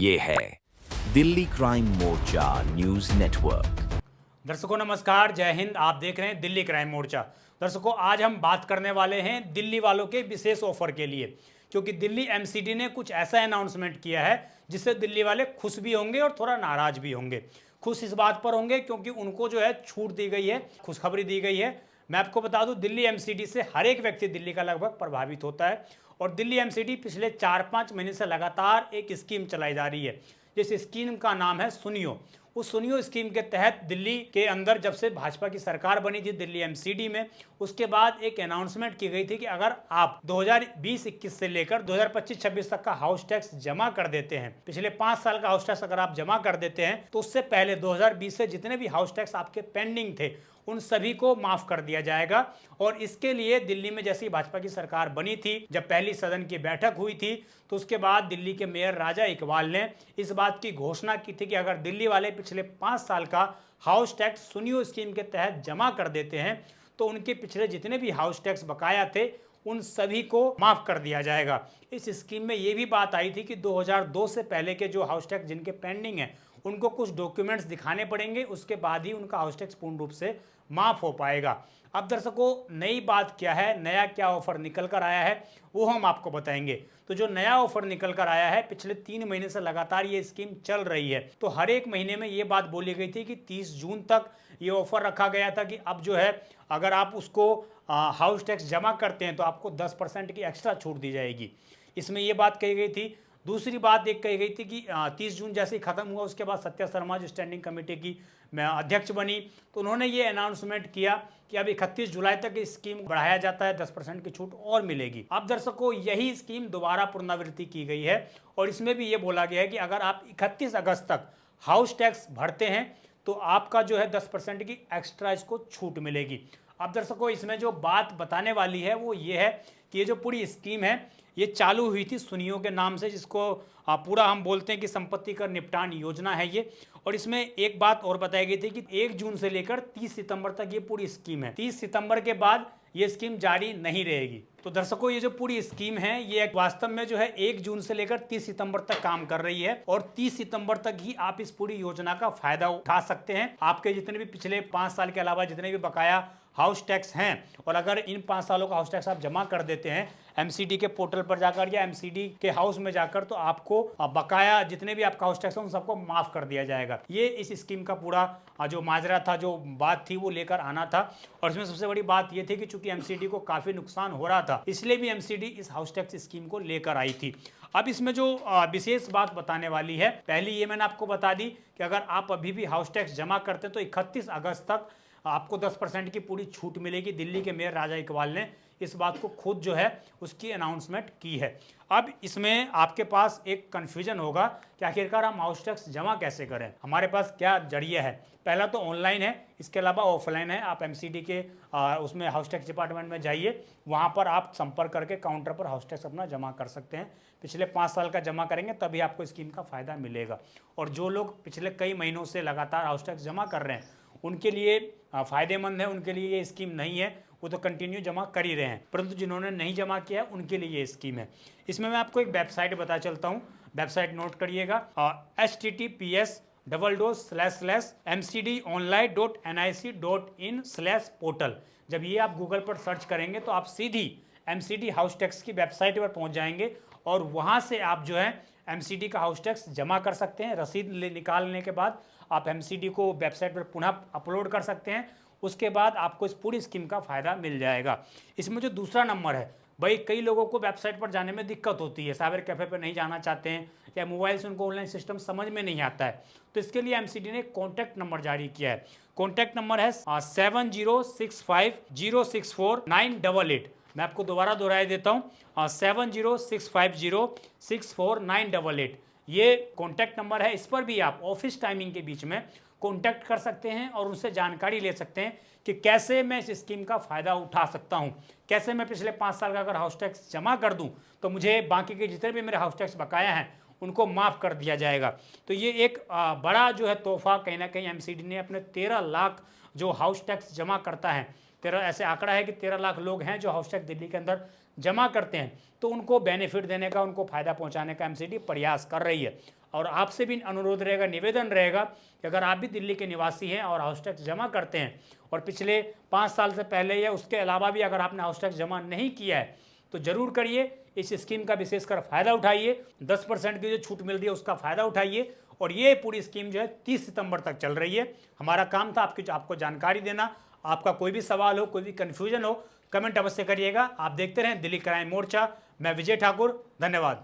ये है दिल्ली क्राइम मोर्चा news network. दर्शकों नमस्कार, जय हिंद। आप देख रहे हैं दिल्ली क्राइम मोर्चा। दर्शकों, आज हम बात करने वाले हैं दिल्ली वालों के विशेष ऑफर के लिए, क्योंकि दिल्ली एमसीडी ने कुछ ऐसा अनाउंसमेंट किया है जिससे दिल्ली वाले खुश भी होंगे और थोड़ा नाराज भी होंगे। खुश इस बात पर होंगे क्योंकि उनको जो है छूट दी गई है, खुशखबरी दी गई है। मैं आपको बता दूं, दिल्ली एमसीडी से हर एक व्यक्ति दिल्ली का लगभग प्रभावित होता है और दिल्ली एमसीडी पिछले 4-5 महीने से लगातार एक स्कीम चलाई जा रही है। जिस स्कीम का नाम है सुनियो। उस सुनियो स्कीम के तहत दिल्ली के अंदर जब से भाजपा की सरकार बनी थी दिल्ली एमसीडी में, उसके बाद एक अनाउंसमेंट की गई थी कि अगर आप 2020-21 से लेकर 2025-26 तक का हाउस टैक्स जमा कर देते हैं, पिछले 5 साल का हाउस टैक्स अगर आप जमा कर देते हैं, तो उससे पहले 2020 से जितने भी हाउस टैक्स आपके पेंडिंग थे उन सभी को माफ कर दिया जाएगा। और इसके लिए दिल्ली में जैसी भाजपा की सरकार बनी थी, जब पहली सदन की बैठक हुई थी, तो उसके बाद दिल्ली के मेयर राजा इकबाल ने इस बात की घोषणा की थी कि अगर दिल्ली वाले पिछले 5 साल का हाउस टैक्स सुनियो स्कीम के तहत जमा कर देते हैं तो उनके पिछले जितने भी हाउस टैक्स बकाया थे उन सभी को माफ कर दिया जाएगा। इस स्कीम में ये भी बात आई थी कि 2002 से पहले के जो हाउस टैक्स जिनके पेंडिंग है उनको कुछ डॉक्यूमेंट्स दिखाने पड़ेंगे, उसके बाद ही उनका हाउस टैक्स पूर्ण रूप से माफ हो पाएगा। अब दर्शकों, नई बात क्या है, नया क्या ऑफर निकल कर आया है, वो हम आपको बताएंगे। तो जो नया ऑफर निकल कर आया है, पिछले 3 महीने से लगातार ये स्कीम चल रही है। तो हर एक महीने में ये बात बोली गई थी कि 30 जून तक ये ऑफर रखा गया था कि अब जो है अगर आप उसको हाउस टैक्स जमा करते हैं तो आपको 10% की एक्स्ट्रा छूट दी जाएगी। इसमें ये बात कही गई थी। दूसरी बात एक कही गई थी कि 30 जून जैसे ही खत्म हुआ उसके बाद सत्या शर्मा जो स्टैंडिंग कमेटी की अध्यक्ष बनी, तो उन्होंने ये अनाउंसमेंट किया कि अब 31 जुलाई तक इस स्कीम बढ़ाया जाता है, 10% की छूट और मिलेगी। अब दर्शकों, यही स्कीम दोबारा पुनरावृत्ति की गई है और इसमें भी ये बोला गया है कि अगर आप 31 अगस्त तक हाउस टैक्स भरते हैं तो आपका जो है 10% की एक्स्ट्रा इसको छूट मिलेगी। अब दर्शकों, इसमें जो बात बताने वाली है वो ये है कि ये जो पूरी स्कीम है ये चालू हुई थी सुनियो के नाम से, जिसको पूरा हम बोलते हैं कि संपत्ति कर निपटान योजना है ये। और इसमें एक बात और बताई गई थी कि 1 जून से लेकर 30 सितंबर तक ये पूरी स्कीम है। 30 सितंबर के बाद ये स्कीम जारी नहीं रहेगी। तो दर्शकों, ये जो पूरी स्कीम है ये वास्तव में जो है 1 जून से लेकर 30 सितंबर तक काम कर रही है और 30 सितंबर तक ही आप इस पूरी योजना का फायदा उठा सकते हैं। आपके जितने भी पिछले 5 साल के अलावा जितने भी बकाया हाउस टैक्स हैं, और अगर इन 5 सालों का हाउस टैक्स आप जमा कर देते हैं एमसीडी के पोर्टल पर जाकर या एमसीडी के हाउस में जाकर, तो आपको बकाया जितने भी आपका हाउस टैक्स है उन सबको माफ कर दिया जाएगा। ये इस स्कीम का पूरा जो माजरा था, जो बात थी, वो लेकर आना था। और इसमें सबसे बड़ी बात ये थी कि चूंकि एमसीडी को काफी नुकसान हो रहा था, इसलिए भी एमसीडी इस हाउस टैक्स स्कीम को लेकर आई थी। अब इसमें जो विशेष बात बताने वाली है, पहली ये मैंने आपको बता दी कि अगर आप अभी भी हाउस टैक्स जमा करते हैं तो 31 अगस्त तक आपको 10% की पूरी छूट मिलेगी। दिल्ली के मेयर राजा इकबाल ने इस बात को खुद जो है उसकी अनाउंसमेंट की है। अब इसमें आपके पास एक कन्फ्यूजन होगा कि आखिरकार हम हाउस टैक्स जमा कैसे करें, हमारे पास क्या जरिया है। पहला तो ऑनलाइन है, इसके अलावा ऑफलाइन है। आप एमसीडी के उसमें हाउस टैक्स डिपार्टमेंट में जाइए, वहाँ पर आप संपर्क करके काउंटर पर हाउस टैक्स अपना जमा कर सकते हैं। पिछले 5 साल का जमा करेंगे तभी आपको स्कीम का फ़ायदा मिलेगा। और जो लोग पिछले कई महीनों से लगातार हाउस टैक्स जमा कर रहे हैं उनके लिए फ़ायदेमंद है, उनके लिए ये स्कीम नहीं है, वो तो कंटिन्यू जमा कर ही रहे हैं। परंतु जिन्होंने नहीं जमा किया है उनके लिए ये स्कीम है। इसमें मैं आपको एक वेबसाइट बता चलता हूँ, वेबसाइट नोट करिएगा, https://mcdonline.nic.in/portal। जब ये आप गूगल पर सर्च करेंगे तो आप सीधी एमसीडी हाउस टैक्स की वेबसाइट पर पहुँच जाएंगे और वहाँ से आप जो है एमसीडी का हाउस टैक्स जमा कर सकते हैं। रसीद निकालने के बाद आप एमसीडी को वेबसाइट पर पुनः अपलोड कर सकते हैं। उसके बाद आपको इस पूरी स्कीम का फ़ायदा मिल जाएगा। इसमें जो दूसरा नंबर है, भाई कई लोगों को वेबसाइट पर जाने में दिक्कत होती है, साइबर कैफ़े पर नहीं जाना चाहते हैं या मोबाइल से उनको ऑनलाइन सिस्टम समझ में नहीं आता है, तो इसके लिए एमसीडी ने कॉन्टैक्ट नंबर जारी किया है। कॉन्टैक्ट नंबर है 7065064988। मैं आपको दोबारा दोहराए देता हूँ, 7065064988। ये कॉन्टैक्ट नंबर है। इस पर भी आप ऑफिस टाइमिंग के बीच में कॉन्टैक्ट कर सकते हैं और उनसे जानकारी ले सकते हैं कि कैसे मैं इस स्कीम का फ़ायदा उठा सकता हूं, कैसे मैं पिछले 5 साल का अगर हाउस टैक्स जमा कर दूं तो मुझे बाकी के जितने भी मेरे हाउस टैक्स बकाया हैं उनको माफ़ कर दिया जाएगा। तो ये एक बड़ा जो है तोहफा कहीं ना कहीं एमसीडी ने अपने 13 लाख जो हाउस टैक्स जमा करता है, 13 ऐसे आंकड़ा है कि 13 लाख लोग हैं जो हाउस टैक्स दिल्ली के अंदर जमा करते हैं, तो उनको बेनिफिट देने का, उनको फ़ायदा पहुंचाने का एमसीडी प्रयास कर रही है। और आपसे भी अनुरोध रहेगा, निवेदन रहेगा कि अगर आप भी दिल्ली के निवासी हैं और हाउस टैक्स जमा करते हैं और पिछले 5 साल से पहले या उसके अलावा भी अगर आपने हाउस टैक्स जमा नहीं किया है तो जरूर करिए। इस स्कीम का विशेषकर फ़ायदा उठाइए। 10% की जो छूट मिल रही है उसका फ़ायदा उठाइए। और ये पूरी स्कीम जो है 30 सितंबर तक चल रही है। हमारा काम था आपको जानकारी देना। आपका कोई भी सवाल हो, कोई भी कन्फ्यूजन हो, कमेंट अवश्य करिएगा। आप देखते रहें दिल्ली क्राइम मोर्चा। मैं विजय ठाकुर, धन्यवाद।